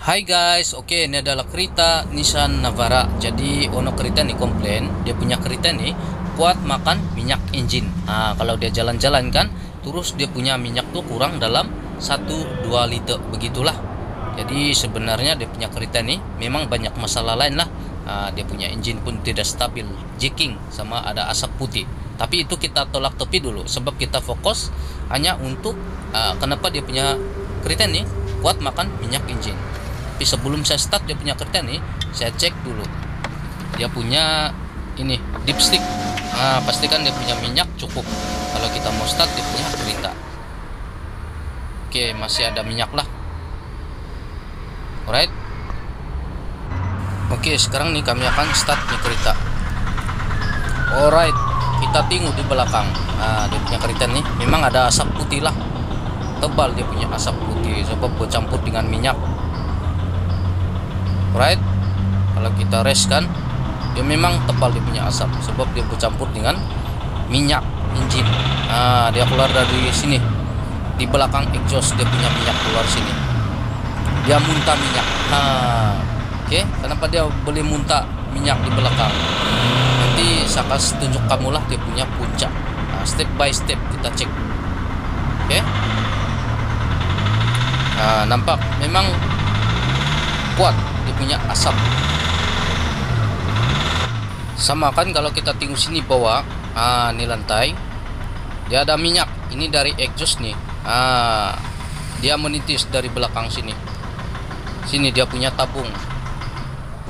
Hai guys, oke, ini adalah kereta Nissan Navara. Jadi ono kereta nih komplain, dia punya kereta nih kuat makan minyak engine. Nah, kalau dia jalan-jalan kan, terus dia punya minyak tuh kurang dalam 1-2 liter begitulah. Jadi sebenarnya dia punya kereta nih memang banyak masalah lain lah. Dia punya engine pun tidak stabil, jacking sama ada asap putih. Tapi itu kita tolak tepi dulu sebab kita fokus hanya untuk kenapa dia punya kereta nih kuat makan minyak engine. Tapi sebelum saya start dia punya kereta nih, saya cek dulu dia punya ini dipstick. Pastikan dia punya minyak cukup kalau kita mau start dia punya kereta. Oke, masih ada minyak lah. Alright. Oke, sekarang nih kami akan start nih kereta. Alright, kita tengok di belakang. Dia punya kereta nih memang ada asap putih lah, tebal dia punya asap putih sebab bercampur dengan minyak. Right, kalau kita rest kan dia memang tebal dia punya asap sebab dia bercampur dengan minyak engine. Dia keluar dari sini di belakang exhaust, dia punya minyak keluar sini, dia muntah minyak. Oke, kenapa dia boleh muntah minyak di belakang? Nanti saya kasih tunjuk kamu lah dia punya puncak. Step by step kita cek. Oke, nampak memang kuat dia punya asap. Sama kan kalau kita tengok sini bawah, ini lantai dia ada minyak, ini dari exhaust nih. Dia menitis dari belakang sini dia punya tabung.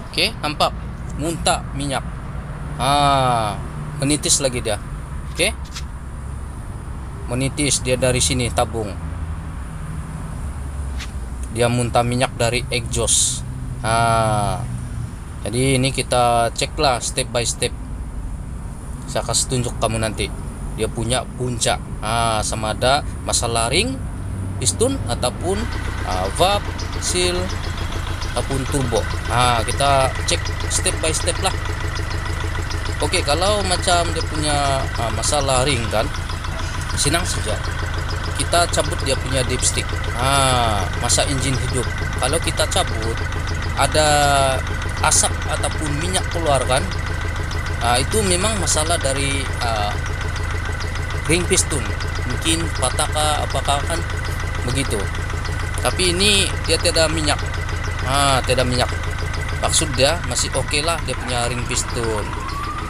Oke, nampak muntah minyak. Menitis lagi dia. Oke, menitis dia dari sini tabung, dia muntah minyak dari exhaust. Jadi ini kita cek lah step by step. Saya kasih tunjuk kamu nanti dia punya puncak. Sama ada masalah ring, piston ataupun valve, seal ataupun turbo. Kita cek step by step lah. Oke, kalau macam dia punya masalah ring kan, senang saja kita cabut dia punya dipstick. Masa engine hidup, kalau kita cabut ada asap ataupun minyak keluar kan, itu memang masalah dari ring piston, mungkin patah kah apakah kan begitu. Tapi ini dia tidak minyak. Tidak minyak, maksud dia masih oke lah dia punya ring piston.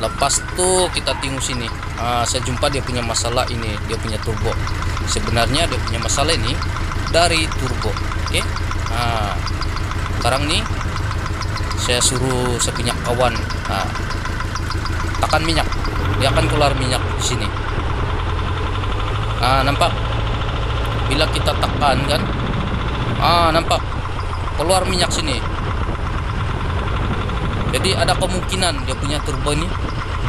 Lepas tuh kita tengok sini, saya jumpa dia punya masalah ini, dia punya turbo. Sebenarnya dia punya masalah ini dari turbo. Oke, sekarang nih saya suruh saya punya kawan tekan minyak, dia akan keluar minyak di sini. Nampak bila kita tekan kan, nampak keluar minyak sini. Jadi ada kemungkinan dia punya turbo ini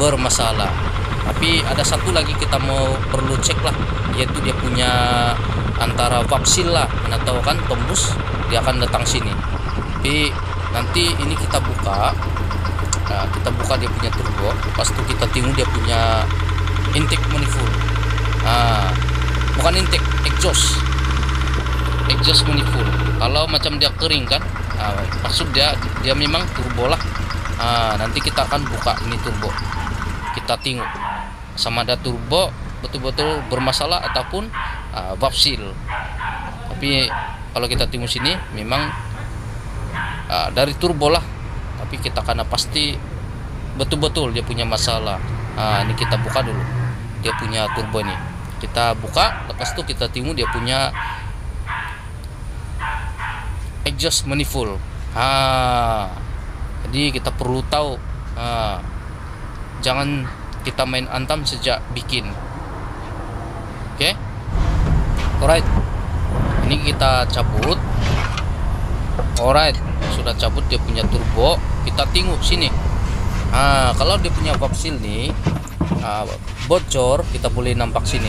bermasalah. Tapi ada satu lagi kita mau perlu cek lah, yaitu dia punya antara valve seal lah, mana tahu kan tembus dia akan datang sini. Tapi nanti ini kita buka, dia punya turbo. Pas itu kita tengok dia punya intake manifold. Bukan intake, exhaust manifold. Kalau macam dia kering kan, maksud dia memang turbo lah. Nanti kita akan buka ini turbo, kita tengok sama ada turbo betul-betul bermasalah ataupun valve seal. Tapi kalau kita tengok sini memang dari turbo lah, tapi kita karena pasti betul-betul dia punya masalah. Ini kita buka dulu dia punya turbo ini, kita buka. Lepas itu kita tengok dia punya exhaust manifold. Jadi kita perlu tahu, jangan kita main antam sejak bikin. Oke, alright, ini kita cabut. Alright, sudah cabut dia punya turbo. Kita tengok sini. Kalau dia punya valve seal nih bocor, kita boleh nampak sini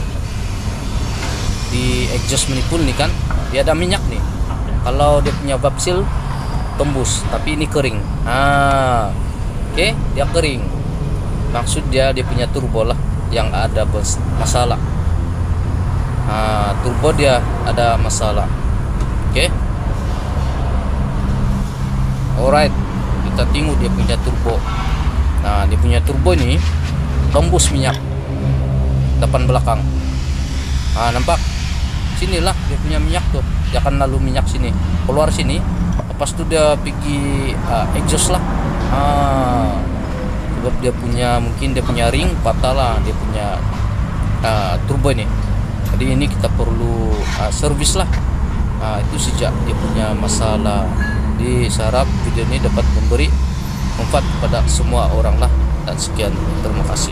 di exhaust manifold nih kan, dia ada minyak nih. Kalau dia punya valve seal tembus, tapi ini kering. Oke, dia kering, maksud dia punya turbo lah yang ada masalah. Turbo dia ada masalah. Oke, Alright, kita tengok dia punya turbo. Nah, dia punya turbo ini tembus minyak depan belakang. Nah, nampak? Sinilah dia punya minyak tuh. Dia akan lalu minyak sini, keluar sini. Lepas itu dia pergi exhaust lah. Sebab dia punya, mungkin dia punya ring patah lah, dia punya turbo ini. Jadi ini kita perlu servis lah. Itu sejak dia punya masalah. Di sarap video ini dapat memberi manfaat kepada semua orang lah. Dan sekian, terima kasih.